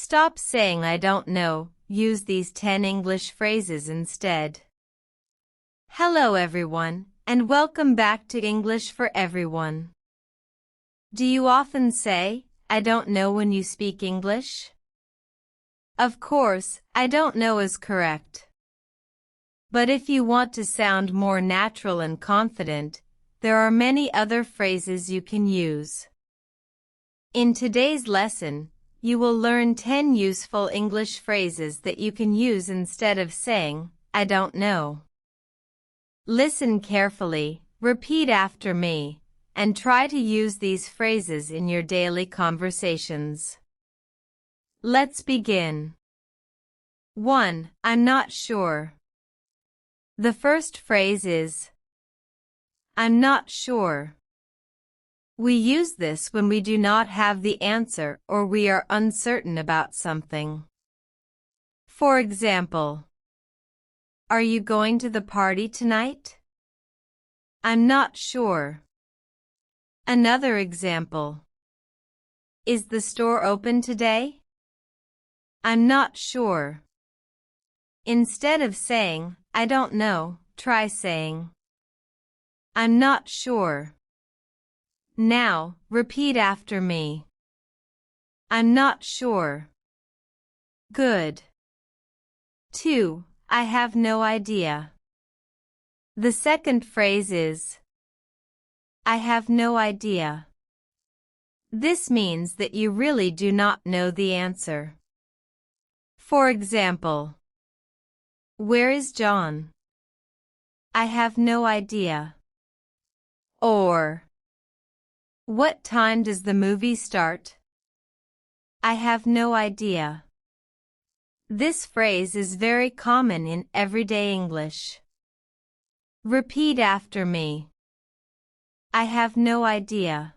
Stop saying I don't know. Use these 10 English phrases instead. Hello everyone, and welcome back to English for Everyone. Do you often say, I don't know when you speak English? Of course, I don't know is correct. But if you want to sound more natural and confident, there are many other phrases you can use. In today's lesson, you will learn 10 useful English phrases that you can use instead of saying, I don't know. Listen carefully, repeat after me, and try to use these phrases in your daily conversations. Let's begin. 1. I'm not sure. The first phrase is, I'm not sure. We use this when we do not have the answer or we are uncertain about something. For example, are you going to the party tonight? I'm not sure. Another example. Is the store open today? I'm not sure. Instead of saying, I don't know, try saying, I'm not sure. Now, repeat after me. I'm not sure. Good. 2. I have no idea. The second phrase is, I have no idea. This means that you really do not know the answer. For example, where is John? I have no idea. Or, what time does the movie start? I have no idea. This phrase is very common in everyday English. Repeat after me. I have no idea.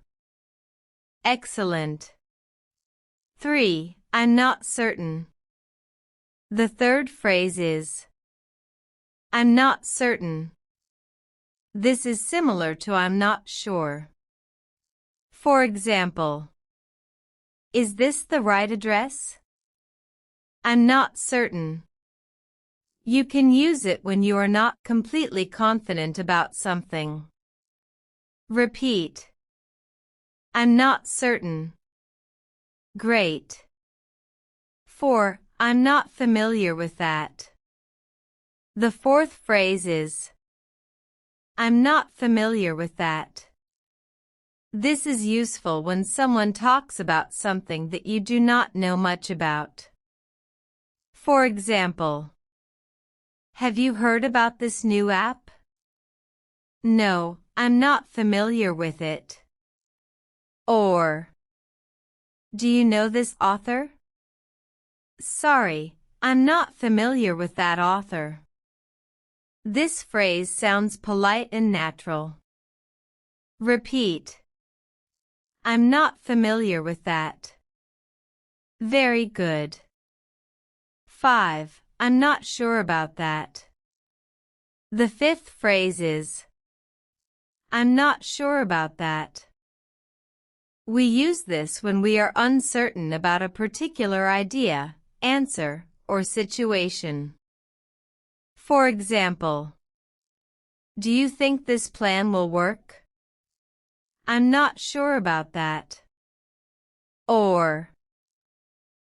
Excellent. 3. I'm not certain. The third phrase is, I'm not certain. This is similar to I'm not sure. For example, is this the right address? I'm not certain. You can use it when you are not completely confident about something. Repeat. I'm not certain. Great. 4. I'm not familiar with that. The fourth phrase is, I'm not familiar with that. This is useful when someone talks about something that you do not know much about. For example, have you heard about this new app? No, I'm not familiar with it. Or, do you know this author? Sorry, I'm not familiar with that author. This phrase sounds polite and natural. Repeat. I'm not familiar with that. Very good. 5. I'm not sure about that. The fifth phrase is, I'm not sure about that. We use this when we are uncertain about a particular idea, answer, or situation. For example, do you think this plan will work? I'm not sure about that. Or,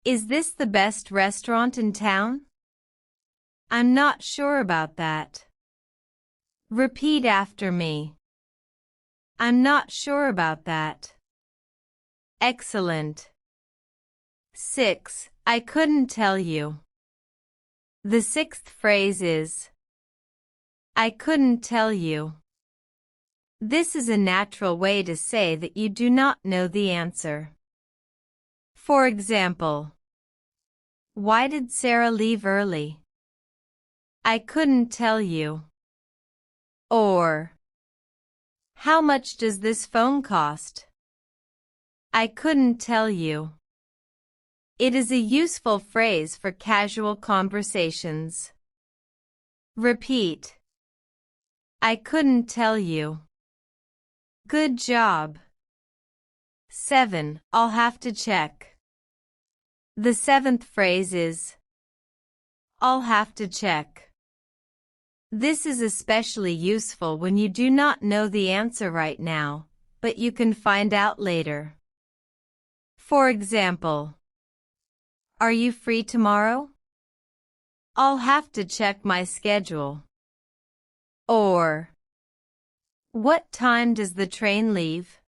is this the best restaurant in town? I'm not sure about that. Repeat after me. I'm not sure about that. Excellent. 6. I couldn't tell you. The sixth phrase is, I couldn't tell you. This is a natural way to say that you do not know the answer. For example, why did Sarah leave early? I couldn't tell you. Or, how much does this phone cost? I couldn't tell you. It is a useful phrase for casual conversations. Repeat. I couldn't tell you. Good job. 7. I'll have to check. The seventh phrase is, I'll have to check. This is especially useful when you do not know the answer right now, but you can find out later. For example, are you free tomorrow? I'll have to check my schedule. Or, what time does the train leave?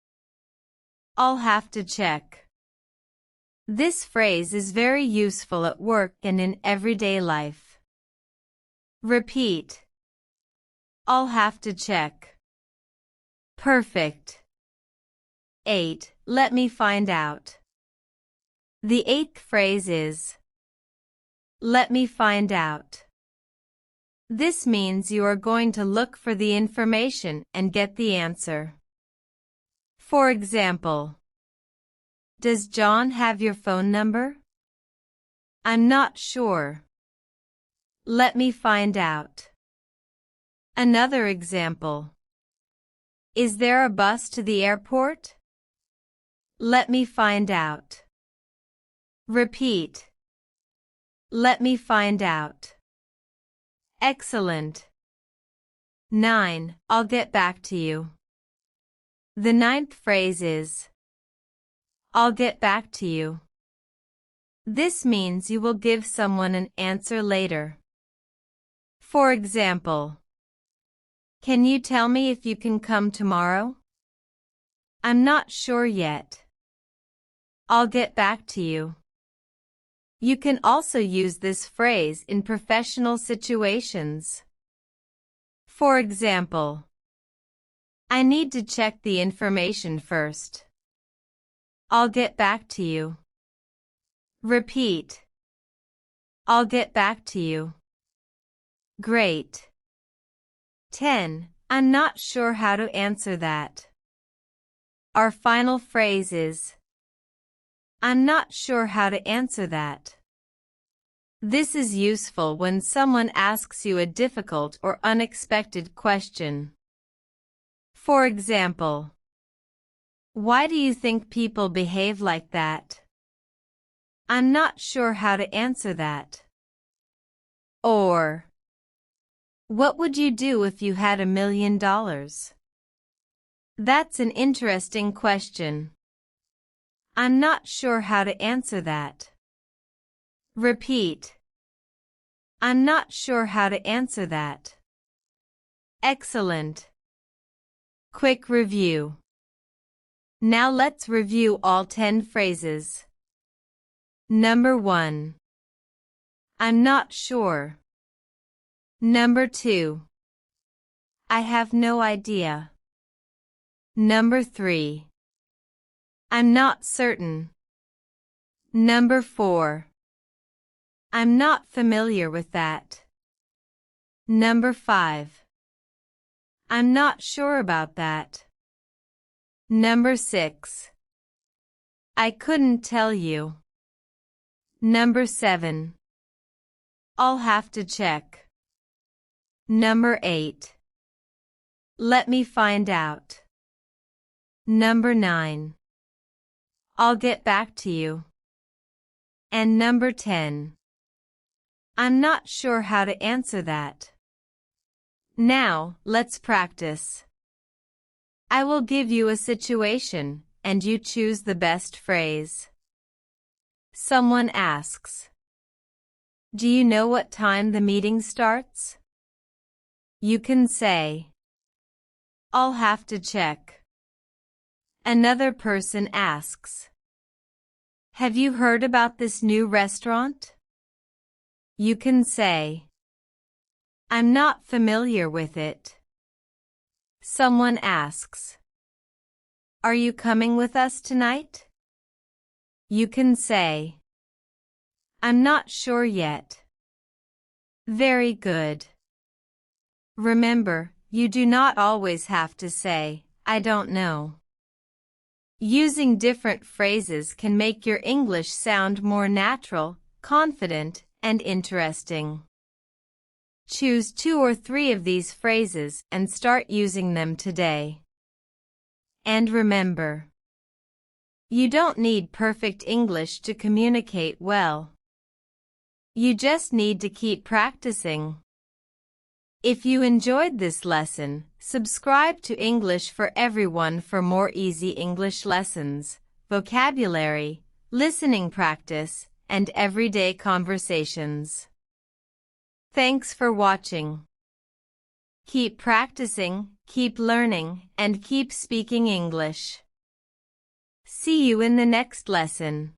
I'll have to check. This phrase is very useful at work and in everyday life. Repeat. I'll have to check. Perfect. 8. Let me find out. The eighth phrase is, let me find out. This means you are going to look for the information and get the answer. For example, does John have your phone number? I'm not sure. Let me find out. Another example. Is there a bus to the airport? Let me find out. Repeat. Let me find out. Excellent. 9. I'll get back to you. The ninth phrase is, I'll get back to you. This means you will give someone an answer later. For example, can you tell me if you can come tomorrow? I'm not sure yet. I'll get back to you. You can also use this phrase in professional situations. For example, I need to check the information first. I'll get back to you. Repeat. I'll get back to you. Great. 10. I'm not sure how to answer that. Our final phrase is, I'm not sure how to answer that. This is useful when someone asks you a difficult or unexpected question. For example, why do you think people behave like that? I'm not sure how to answer that. Or, what would you do if you had $1 million? That's an interesting question. I'm not sure how to answer that. Repeat. I'm not sure how to answer that. Excellent. Quick review. Now let's review all 10 phrases. Number 1. I'm not sure. Number 2. I have no idea. Number 3. I'm not certain. Number 4. I'm not familiar with that. Number 5. I'm not sure about that. Number 6. I couldn't tell you. Number 7. I'll have to check. Number 8. Let me find out. Number 9. I'll get back to you. And number 10. I'm not sure how to answer that. Now, let's practice. I will give you a situation, and you choose the best phrase. Someone asks, do you know what time the meeting starts? You can say, I'll have to check. Another person asks, have you heard about this new restaurant? You can say, I'm not familiar with it. Someone asks, are you coming with us tonight? You can say, I'm not sure yet. Very good. Remember, you do not always have to say, I don't know. Using different phrases can make your English sound more natural, confident, and interesting. Choose 2 or 3 of these phrases and start using them today. And remember, You don't need perfect English to communicate well. You just need to keep practicing. If you enjoyed this lesson, subscribe to English for Everyone for more easy English lessons, vocabulary, listening practice, and everyday conversations. Thanks for watching. Keep practicing, keep learning, and keep speaking English. See you in the next lesson.